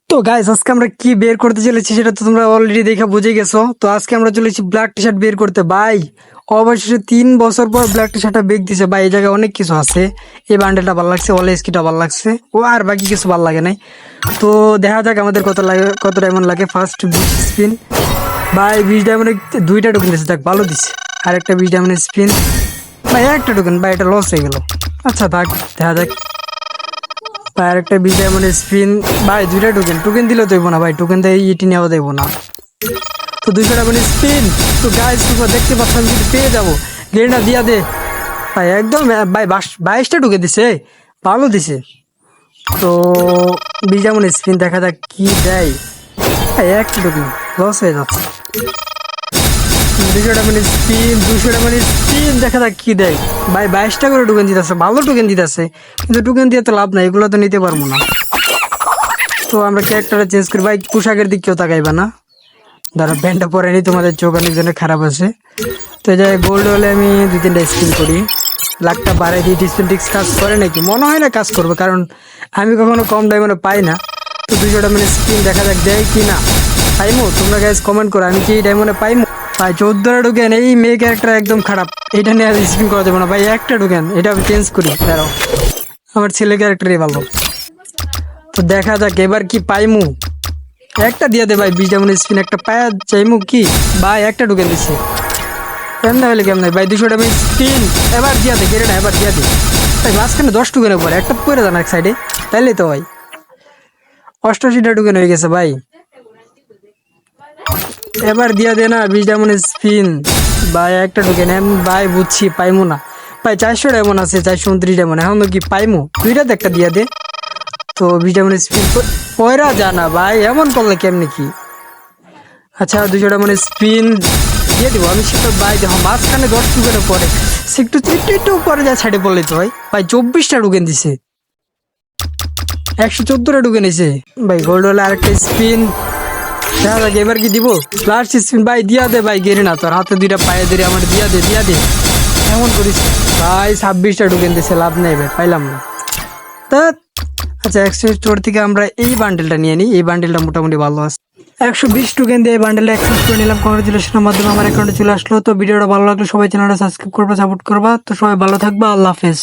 তো গাইস আজকে আমরা কি বের করতে চলেছি সেটা তো তোমরা অলরেডি দেখে বুঝে গেছো। তো আজকে আমরা চলেছি ব্ল্যাক টি শার্ট বের করতে ভাই। অবশেষে 3 বছর পর ব্ল্যাক টি শার্টটা বের দিছে ভাই। এই জায়গায় অনেক কিছু আছে। এই বান্ডেলটা ভালো লাগছে, অল স্কিটা ভালো লাগছে, ও আর বাকি কিছু ভালো লাগে নাই। তো দেখা যাক আমাদের কত লাগে, কত ডায়মন্ড লাগে। ফার্স্ট 20 স্পিন ভাই, 20 ডায়মন্ডে 2টা টোকেন দিচ্ছে, দেখ ভালো দিছে। আর একটা 20 ডায়মন্ডের স্পিন ভাই, একটা টোকেন ভাই, এটা লস হয়ে গেল। আচ্ছা থাক, দেখা যাক। আর একটা 20 ডায়মন্ডের স্পিন ভাই, 2টা টোকেন, টোকেন দিলে তো হইব না ভাই, টোকেন দিয়ে ইটি নেওয়া দেবো না। তো 200 ডায়মন্ডের স্পিন। তো গাইস তোমরা দেখতে পাচ্ছ আমি কিন্তু পেয়ে যাবো। গেড়া দিয়া দে ভাই, একদম ভাই 22টা টোকেন দিছে, ভালো দিছে। তো 20 ডায়মন্ডের স্পিন, দেখা যাক কি দেয় ভাই। একটা টোকেন লস হয়ে যাচ্ছে। 200 ডায়মন্ডের স্পিন, 200 ডায়মন্ডের স্পিন, দেখা যাক কি দেয় ভাই। 22টা করে টোকেন দিতেছে, ভালো টোকেন দিতেছে, কিন্তু টোকেন দিয়ে তো লাভ নাই, এগুলো তো নিতে পারবো না। তো আমরা ক্যারেক্টারটা চেঞ্জ করি ভাই, পোশাকের দিক কেউ তাকাইবা না। ধরো প্যান্টটা পরে নি, তোমাদের চোখ অনেকজনের খারাপ আছে। তো এই জায়গায় গোল্ড হলে আমি 2-3টা স্কিল করি, লাখটা বাড়াই দিই। ডিসপেন্টিক্স কাজ করে নাকি, মনে হয় না কাজ করবে, কারণ আমি কখনো কম ডায়মন্ডে পাই না। তো 200 ডায়মন্ডের স্কিন দেখা যাক দেয় কি না। পাইমো, তোমরা গাইজ কমেন্ট করো আমি কি এই ডায়মন্ডে পাইমো। ভাই 14টা ঢুকেন, এই মেয়ে ক্যারেক্টার একদম খারাপ, এটা নিয়ে আর স্পিন করা যাবে না ভাই। একটা ঢুকেন, এটা আমি চেঞ্জ করি, দাঁড়াও। আমার ছেলে ক্যারেক্টারই ভালো। তো দেখা যাক এবার কি পাইমু। একটা দিয়ে দে ভাই, 20 ডায়মন্ড স্পিন একটা পায়া চাইমু কি ভাই। একটা ঢুকে দিচ্ছে, কেমন হলে কেমন ভাই। 200 ডায়মন্ড স্পিন এবার দিয়া দে, গেরে না এবার দিয়া দে ভাই। মাঝখানে 10 ঢুকেনের পরে একটা পরে যান এক সাইডে, তাইলে তো ভাই 88টা ঢুকেন হয়ে গেছে ভাই। এবার দিয়া দে না 20 ডায়মন্ড স্পিন ভাই। একটা ঢুকেন ভাই, বুঝছি পাইমু না ভাই। 400 ডায়মন্ড আছে, 429 ডায়মন্ড, এখন তো কি পাইমু। দুইটাতে একটা দিয়া দে। তো 20 ডায়মন্ড স্পিন পয়রা জানা ভাই, এমন করলে কেমনি কি। আচ্ছা 200 ডায়মন্ড স্পিন দিয়ে দিব আমি, সেটা ভাই দেখো মাঝখানে 10 ঢুকেন পরে, সে একটু একটু একটু পরে যায় সাইডে পড়লে তো ভাই। ভাই 24টা ঢুকেন দিছে, 114টা ঢুকে নিছে ভাই। গোল্ড হলে আরেকটা স্পিন, দেখা যাক এবার কি দিব। লাস্ট স্পিন ভাই, দিয়া দে ভাই। গেরি না, তোর হাতে 2টা পায়ে ধরে আমার দিয়া দে, দিয়া দে। এমন করিস ভাই, 26টা ঢুকেন দিছে, লাভ নেই ভাই, পাইলাম না। তা আচ্ছা, এক্সচেঞ্জ স্টোর থেকে আমরা এই বান্ডেলটা নিয়ে নিই। এই বান্ডেলটা মোটামুটি ভালো আছে। 120 টোকেন দিয়ে এই বান্ডেলটা এক্সচেঞ্জ করে নিলাম। কংগ্রেচুলেশনের মাধ্যমে আমার অ্যাকাউন্টে চলে আসলো। তো ভিডিওটা ভালো লাগলে সবাই চ্যানেলটা সাবস্ক্রাইব করবা, সাপোর্ট করবা। তো সবাই ভালো থাকবা, আল্লাহ হাফেজ।